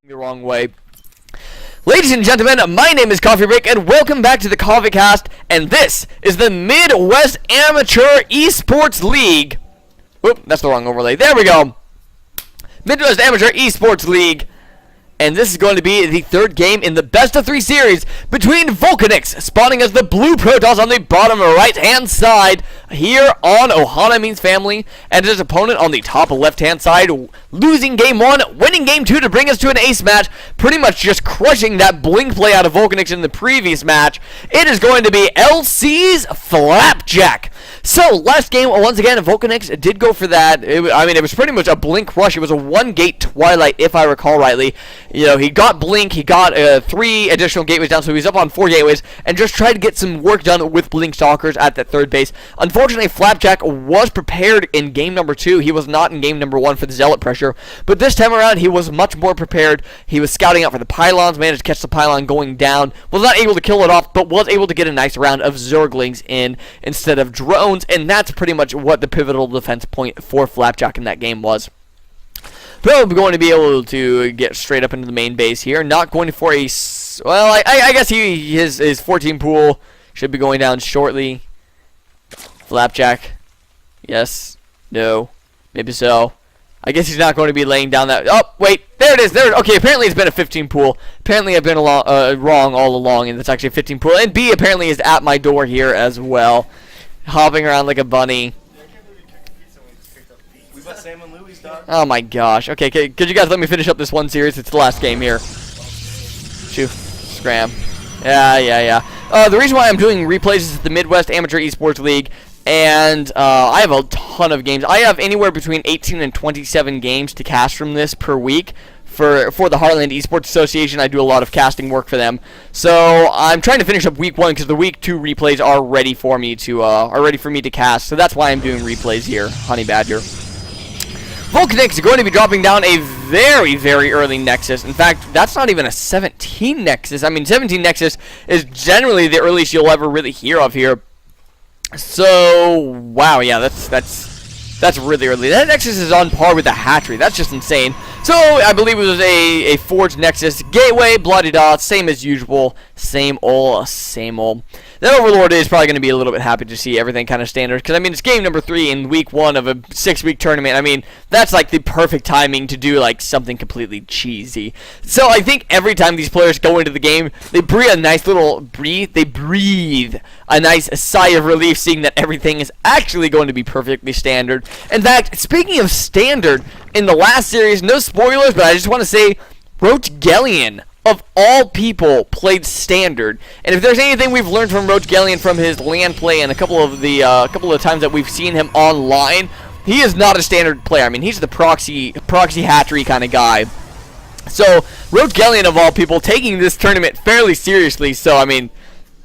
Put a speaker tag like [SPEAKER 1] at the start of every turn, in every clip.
[SPEAKER 1] The wrong way. Ladies and gentlemen, my name is Coffee Break, and welcome back to the Coffee Cast, and this is the Midwest Amateur Esports League. Whoop, that's the wrong overlay. There we go. Midwest Amateur Esports League. And this is going to be the third game in the best-of-3 series between Vulcanix, spawning as the blue Protoss on the bottom right-hand side here on Ohana Means Family, and his opponent on the top left-hand side, losing game 1, winning game 2 to bring us to an ace match, pretty much just crushing that blink play out of Vulcanix in the previous match. It is going to be LGFlapjack. So, last game, once again, Vulcanix did go for that. It was pretty much a blink rush. It was a 1-gate Twilight, if I recall rightly. You know, he got blink, he got 3 additional gateways down, so he was up on 4 gateways, and just tried to get some work done with blink stalkers at that third base. Unfortunately, Flapjack was prepared in game number 2. He was not in game number 1 for the Zealot pressure, but this time around, he was much more prepared. He was scouting out for the pylons, managed to catch the pylon going down, was not able to kill it off, but was able to get a nice round of Zerglings in instead of drones. And that's pretty much what the pivotal defense point for Flapjack in that game was. Probably going to be able to get straight up into the main base here. Not going for a... Well, I guess his 14 pool should be going down shortly. Flapjack. Yes. No. Maybe so. I guess he's not going to be laying down that... Oh, wait. There it is. There. Okay, apparently it's been a 15 pool. Apparently I've been wrong all along, and it's actually a 15 pool. And B apparently is at my door here as well. Hopping around like a bunny. Oh my gosh. Okay, could you guys let me finish up this one series? It's the last game here. Shoo. Scram. Yeah. The reason why I'm doing replays is the Midwest Amateur Esports League. And I have a ton of games. I have anywhere between 18 and 27 games to cast from this per week. For the Heartland Esports Association, I do a lot of casting work for them. So I'm trying to finish up week 1 because the week 2 replays are ready for me to cast. So that's why I'm doing replays here, Honey Badger. Vulcanix is going to be dropping down a very, very early Nexus. In fact, that's not even a 17 Nexus. I mean, 17 Nexus is generally the earliest you'll ever really hear of here. So wow, yeah, that's really early. That Nexus is on par with the hatchery. That's just insane. So, I believe it was a Forge Nexus Gateway, bloody-da, same as usual. Same old. That Overlord is probably going to be a little bit happy to see everything kind of standard. Because, I mean, it's game number 3 in week 1 of a 6-week tournament. I mean, that's like the perfect timing to do, like, something completely cheesy. So, I think every time these players go into the game, they breathe a nice a nice sigh of relief seeing that everything is actually going to be perfectly standard. In fact, speaking of standard, in the last series, no spoilers, but I just want to say, Roachgellion, of all people, played standard. And if there's anything we've learned from Roachgellion from his LAN play and a couple of times that we've seen him online, he is not a standard player. I mean, he's the proxy hatchery kind of guy. So, Roachgellion, of all people, taking this tournament fairly seriously. So, I mean,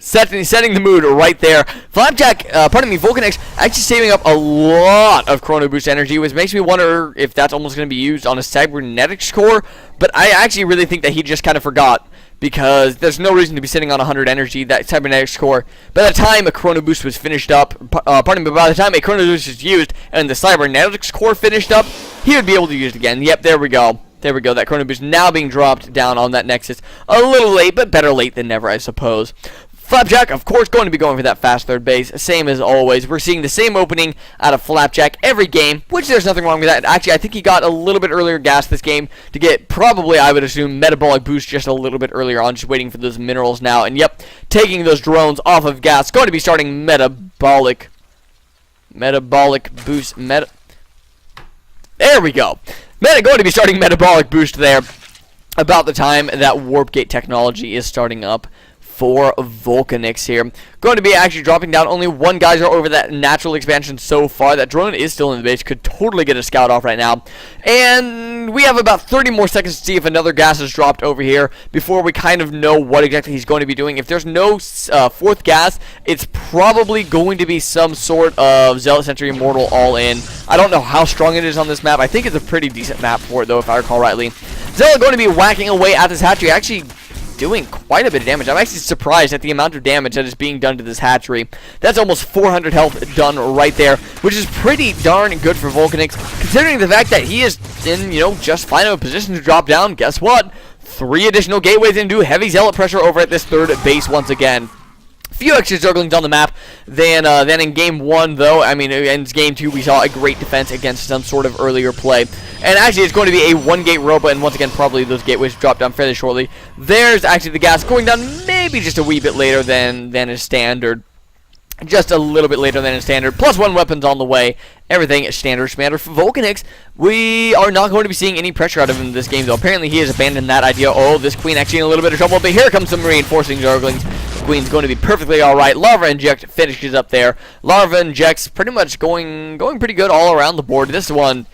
[SPEAKER 1] setting the mood right there. Flapjack, Vulcanix, actually saving up a lot of Chrono Boost energy, which makes me wonder if that's almost going to be used on a Cybernetics core. But I actually really think that he just kind of forgot, because there's no reason to be sitting on 100 energy, that Cybernetics core. By the time a Chrono Boost was finished up, by the time a Chrono Boost was used and the Cybernetics core finished up, he would be able to use it again. Yep, there we go. There we go, that Chrono Boost now being dropped down on that Nexus. A little late, but better late than never, I suppose. Flapjack, of course, going to be going for that fast third base, same as always. We're seeing the same opening out of Flapjack every game, which there's nothing wrong with that. Actually, I think he got a little bit earlier gas this game to get probably, I would assume, metabolic boost just a little bit earlier on, just waiting for those minerals now. And yep, taking those drones off of gas, going to be starting metabolic boost, there we go. Going to be starting metabolic boost there about the time that Warp Gate technology is starting up for Vulcanix here. Going to be actually dropping down only one geyser over that natural expansion so far. That drone is still in the base. Could totally get a scout off right now. And we have about 30 more seconds to see if another gas is dropped over here before we kind of know what exactly he's going to be doing. If there's no fourth gas, it's probably going to be some sort of Zealot Sentry Immortal all-in. I don't know how strong it is on this map. I think it's a pretty decent map for it, though, if I recall rightly. Zealot going to be whacking away at this hatchery. Actually doing quite a bit of damage. I'm actually surprised at the amount of damage that is being done to this hatchery. That's almost 400 health done right there, which is pretty darn good for Vulcanix, considering the fact that he is in, just fine of a position to drop down. Guess what? 3 additional gateways and do heavy zealot pressure over at this third base once again. Few extra zerglings on the map than in game 1, though. I mean, in game 2 we saw a great defense against some sort of earlier play. And actually it's going to be a 1-gate robot, and once again probably those gateways drop down fairly shortly. There's actually the gas going down maybe just a wee bit later than is standard. Just a little bit later than in standard. Plus 1 weapons on the way. Everything is standard schmatter for Vulcanix. We are not going to be seeing any pressure out of him in this game, though. Apparently he has abandoned that idea. Oh, this queen actually in a little bit of trouble, but here comes some reinforcing zerglings. The queen's going to be perfectly alright. Larva Inject finishes up there. Larva Inject's pretty much going pretty good all around the board. This queen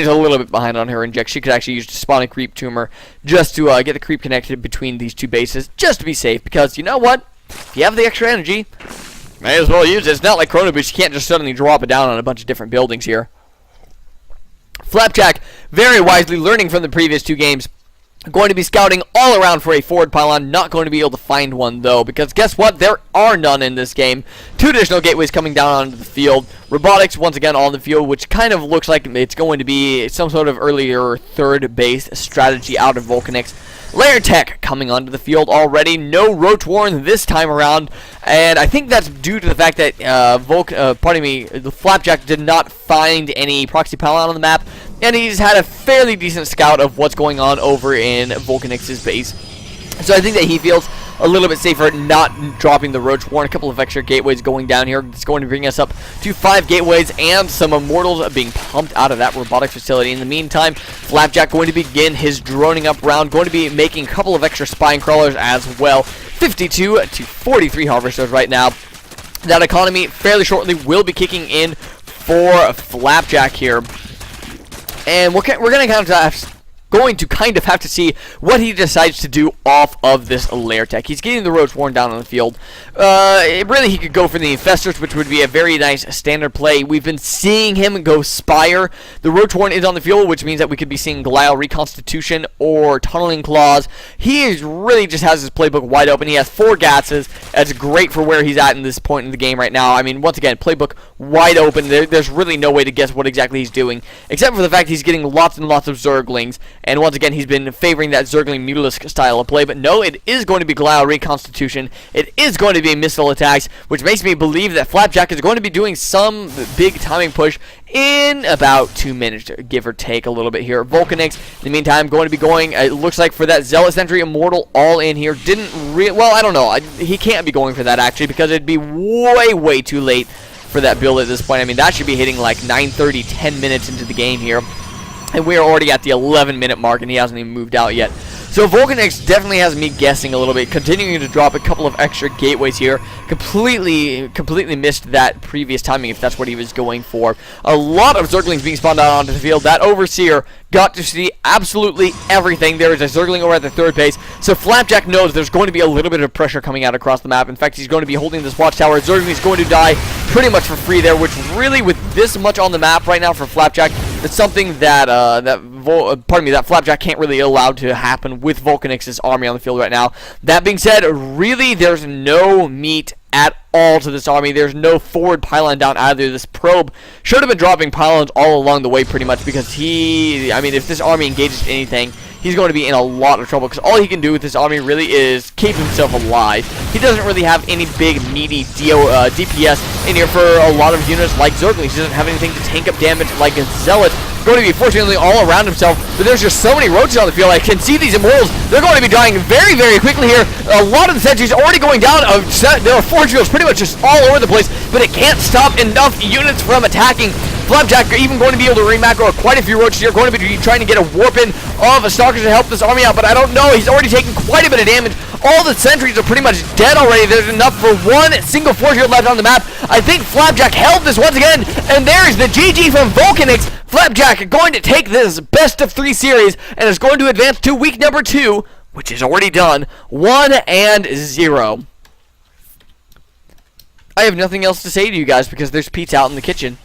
[SPEAKER 1] is a little bit behind on her inject. She could actually use to spawn a creep tumor just to get the creep connected between these 2 bases, just to be safe, because you know what? If you have the extra energy, may as well use it. It's not like Chrono Boost. You can't just suddenly drop it down on a bunch of different buildings here. Flapjack, very wisely learning from the previous 2 games, going to be scouting all around for a forward pylon. Not going to be able to find one, though, because guess what? There are none in this game. 2 additional gateways coming down onto the field. Robotics, once again, on the field, which kind of looks like it's going to be some sort of earlier third base strategy out of Vulcanix. Layer Tech coming onto the field already. No Roach Warren this time around, and I think that's due to the fact that the Flapjack did not find any proxy pylon on the map, and he's had a fairly decent scout of what's going on over in Vulcanix's base. So I think that he feels a little bit safer not dropping the Roach Warren. A couple of extra gateways going down here. It's going to bring us up to 5 gateways and some Immortals being pumped out of that robotics facility. In the meantime, Flapjack going to begin his droning up round. Going to be making a couple of extra spine crawlers as well. 52 to 43 harvesters right now. That economy fairly shortly will be kicking in for Flapjack here. And we're going to kind of have to see what he decides to do off of this layer tech. He's getting the Roach Warren down on the field. Really, he could go for the Infestors, which would be a very nice standard play. We've been seeing him go Spire. The Roach Warren is on the field, which means that we could be seeing Glial Reconstitution or Tunneling Claws. He really just has his playbook wide open. He has 4 gases. That's great for where he's at in this point in the game right now. I mean, once again, playbook wide open. There's really no way to guess what exactly he's doing, except for the fact he's getting lots and lots of Zerglings. And once again, he's been favoring that Zergling Mutalisk style of play. But no, it is going to be Glial Reconstitution. It is going to be missile attacks, which makes me believe that Flapjack is going to be doing some big timing push in about 2 minutes, give or take a little bit here. Vulcanix, in the meantime, going to be going, it looks like, for that Zealot Sentry Immortal all in here. Well, I don't know. He can't be going for that, actually, because it'd be way too late for that build at this point. I mean, that should be hitting like 9:30, 10 minutes into the game here. And we are already at the 11-minute mark, and he hasn't even moved out yet. So Vulcanix definitely has me guessing a little bit, continuing to drop a couple of extra gateways here. Completely missed that previous timing, if that's what he was going for. A lot of Zerglings being spawned out onto the field. That Overseer got to see absolutely everything. There is a Zergling over at the third base. So Flapjack knows there's going to be a little bit of pressure coming out across the map. In fact, he's going to be holding this watchtower. Zergling is going to die pretty much for free there, which really, with this much on the map right now for Flapjack, it's something that that Flapjack can't really allow to happen with Vulcanix's army on the field right now. That being said, really, there's no meat at all to this army. There's no forward pylon down either. This probe should have been dropping pylons all along the way pretty much, because if this army engages anything, he's going to be in a lot of trouble, because all he can do with this army really is keep himself alive. He doesn't really have any big meaty DPS in here for a lot of units like Zerglings. He doesn't have anything to tank up damage like a Zealot. Going to be fortunately all around himself, but there's just so many roaches on the field. I can see these Immortals. They're going to be dying very quickly here. A lot of the sentries already going down. There are forge fields pretty much just all over the place, but it can't stop enough units from attacking. Flapjack are even going to be able to re-macro quite a few roaches here. Going to be trying to get a warp in of Stalkers to help this army out, but I don't know. He's already taken quite a bit of damage. All the sentries are pretty much dead already. There's enough for one single forge field left on the map. I think Flapjack held this once again, and there's the GG from Vulcanix. Flapjack going to take this best of 3 series and is going to advance to week number 2, which is already done, 1-0. I have nothing else to say to you guys because there's pizza out in the kitchen.